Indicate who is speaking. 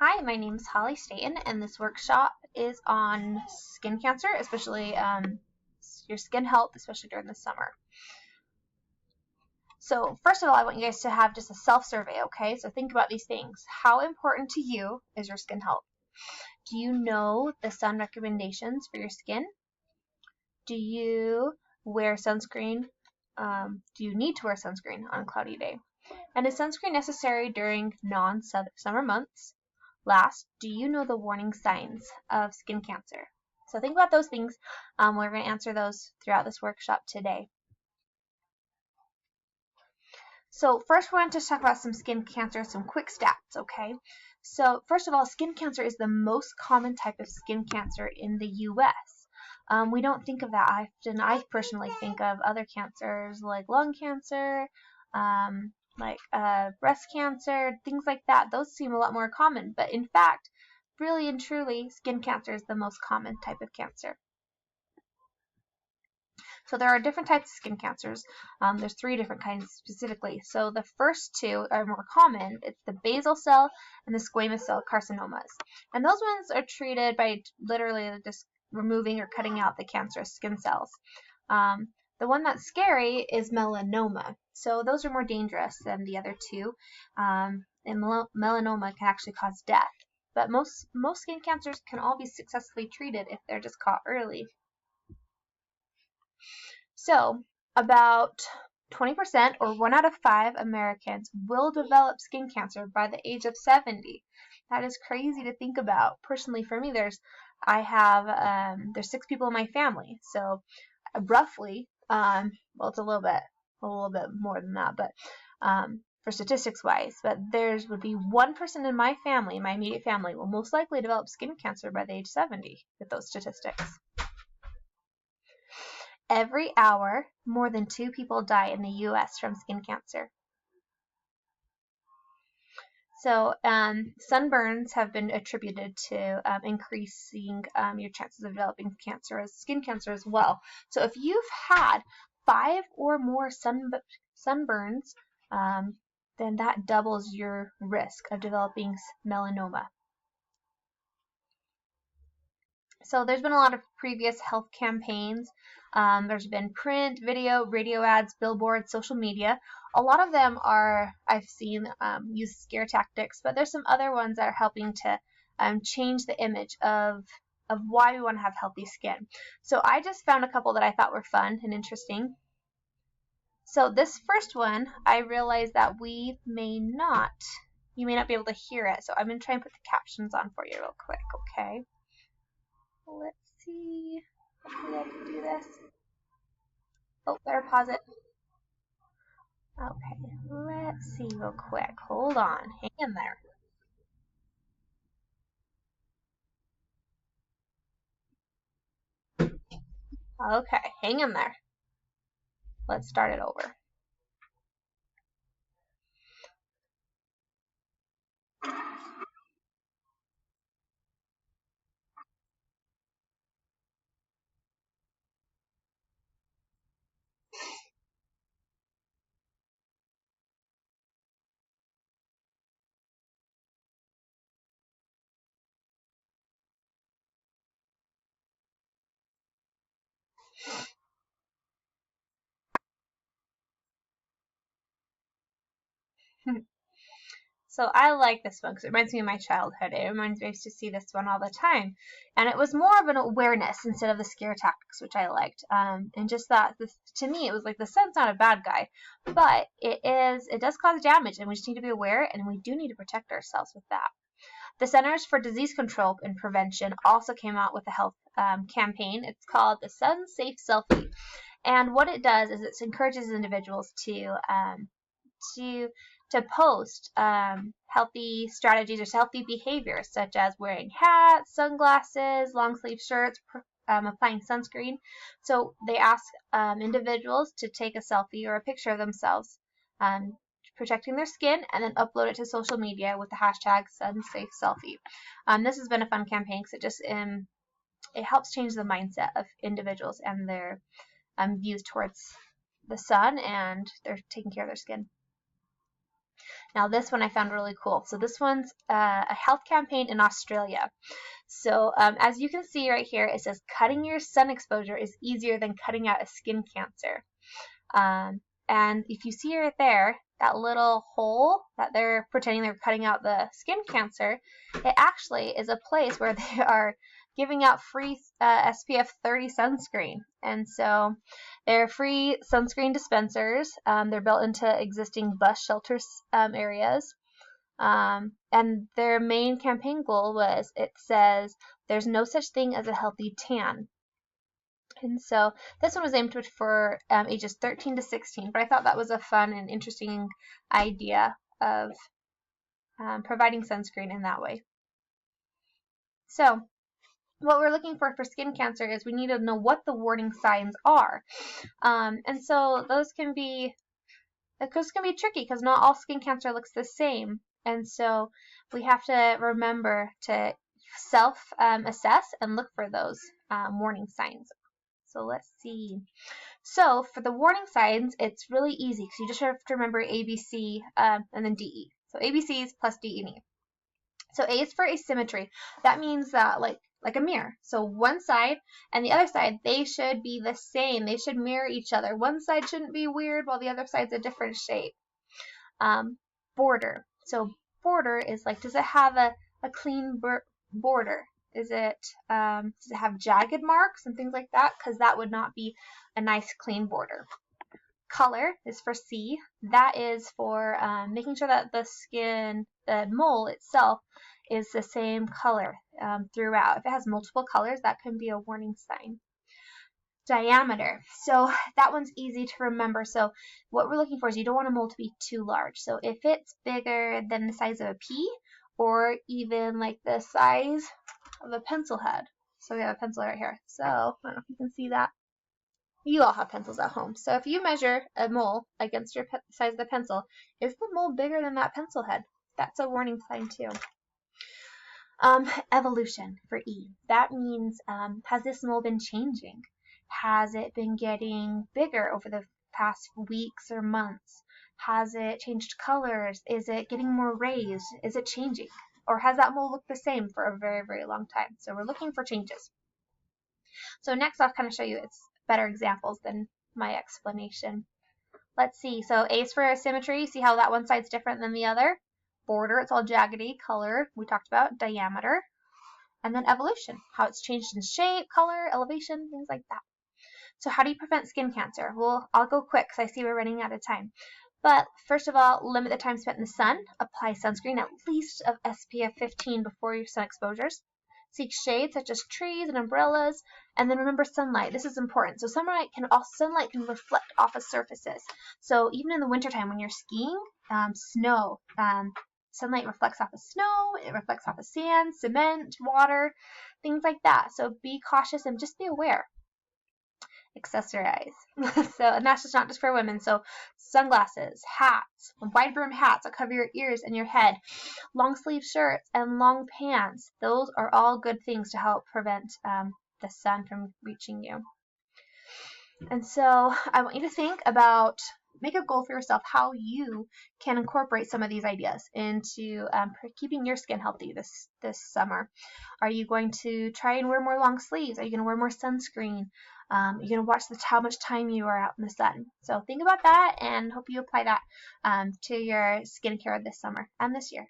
Speaker 1: Hi, my name is Holly Staten, and this workshop is on skin cancer, especially your skin health, especially during the summer. So first of all, I want you guys to have just a self-survey, okay? So think about these things. How important to you is your skin health? Do you know the sun recommendations for your skin? Do you wear sunscreen? Do you need to wear sunscreen on a cloudy day? And is sunscreen necessary during non-summer months? Last, do you know the warning signs of skin cancer? So think about those things. We're going to answer those throughout this workshop today. So first we're going to talk about some skin cancer, some quick stats, okay? So first of all, skin cancer is the most common type of skin cancer in the U.S. We don't think of that often. I personally think of other cancers like lung cancer, breast cancer, things like that. Those seem a lot more common, but in fact, really and truly, skin cancer is the most common type of cancer. So there are different types of skin cancers. There's 3 different kinds specifically. So the first 2 are more common. It's the basal cell and the squamous cell carcinomas. And those ones are treated by literally just removing or cutting out the cancerous skin cells. The one that's scary is melanoma. So those are more dangerous than the other 2. And melanoma can actually cause death. But most skin cancers can all be successfully treated if they're just caught early. So about 20% or 1 out of 5 Americans will develop skin cancer by the age of 70. That is crazy to think about. Personally, for me, there's 6 people in my family. So roughly, well, it's a little bit more than that, but for statistics wise, but there's would be 1 person in my family, my immediate family, will most likely develop skin cancer by the age 70 with those statistics. Every hour, more than 2 people die in the U.S. from skin cancer. So sunburns have been attributed to increasing your chances of developing skin cancer as well. So if you've had 5 or more sunburns, then that doubles your risk of developing melanoma. So there's been a lot of previous health campaigns. There's been print, video, radio ads, billboards, social media. A lot of them I've seen use scare tactics, but there's some other ones that are helping to change the image of why we want to have healthy skin. So I just found a couple that I thought were fun and interesting. So this first one, I realized that you may not be able to hear it. So I'm going to try and put the captions on for you real quick, okay? Let's see. Hopefully I can do this. Oh, better pause it. Okay, let's see real quick. Hold on. Hang in there. Okay, hang in there. Let's start it over. So I like this one because it reminds me of my childhood. It reminds me, I used to see this one all the time. And it was more of an awareness instead of the scare tactics, which I liked. And just that, to me, it was like the sun's not a bad guy. But it does cause damage, and we just need to be aware, and we do need to protect ourselves with that. The Centers for Disease Control and Prevention also came out with a health campaign. It's called the Sun Safe Selfie. And what it does is it encourages individuals to post healthy strategies or healthy behaviors such as wearing hats, sunglasses, long sleeve shirts, applying sunscreen. So they ask individuals to take a selfie or a picture of themselves protecting their skin and then upload it to social media with the hashtag #SunSafeSelfie. This has been a fun campaign because it just it helps change the mindset of individuals and their views towards the sun, and they're taking care of their skin. Now this one I found really cool. So this one's a health campaign in Australia. So as you can see right here, it says cutting your sun exposure is easier than cutting out a skin cancer. And if you see right there, that little hole that they're pretending they're cutting out the skin cancer, it actually is a place where they are giving out free SPF 30 sunscreen. And so they're free sunscreen dispensers. They're built into existing bus shelter areas. And their main campaign goal was, it says, there's no such thing as a healthy tan. And so this one was aimed for ages 13 to 16, but I thought that was a fun and interesting idea of providing sunscreen in that way. So what we're looking for skin cancer is we need to know what the warning signs are. And so those can be tricky because not all skin cancer looks the same. And so we have to remember to self-assess and look for those warning signs. So let's see. So for the warning signs, it's really easy because you just have to remember A, B, C, and then D, E. So ABCs plus D, E, and E. So A is for asymmetry. That means that like a mirror. So one side and the other side, they should be the same. They should mirror each other. One side shouldn't be weird while the other side's a different shape. Border. So border is like, does it have a clean border? Does it have jagged marks and things like that? Because that would not be a nice clean border. Color is for C. That is for making sure that the mole itself is the same color throughout. If it has multiple colors, that can be a warning sign. Diameter. So that one's easy to remember. So what we're looking for is you don't want a mole to be too large. So if it's bigger than the size of a pea, or even like the size of a pencil head. So we have a pencil right here. So I don't know if you can see that. You all have pencils at home. So if you measure a mole against your size of the pencil, is the mole bigger than that pencil head? That's a warning sign too. Evolution for E. That means has this mole been changing? Has it been getting bigger over the past weeks or months? Has it changed colors? Is it getting more raised? Is it changing? Or has that mole looked the same for a very, very long time? So we're looking for changes. So next I'll kind of show you it's better examples than my explanation. Let's see. So A is for asymmetry. See how that one side's different than the other? Border, it's all jaggedy. Color, we talked about. Diameter. And then evolution, how it's changed in shape, color, elevation, things like that. So how do you prevent skin cancer? Well, I'll go quick because I see we're running out of time. But first of all, limit the time spent in the sun. Apply sunscreen at least of SPF 15 before your sun exposures. Seek shade such as trees and umbrellas. And then remember sunlight. This is important. So sunlight can reflect off of surfaces. So even in the wintertime when you're skiing, snow, sunlight reflects off of snow, it reflects off of sand, cement, water, things like that. So be cautious and just be aware. Accessorize. And that's just not just for women. So sunglasses, hats, wide brim hats that cover your ears and your head, long sleeve shirts and long pants. Those are all good things to help prevent the sun from reaching you. And so I want you to think about, make a goal for yourself how you can incorporate some of these ideas into keeping your skin healthy this summer. Are you going to try and wear more long sleeves? Are you going to wear more sunscreen? You're going to watch how much time you are out in the sun. So think about that and hope you apply that to your skincare this summer and this year.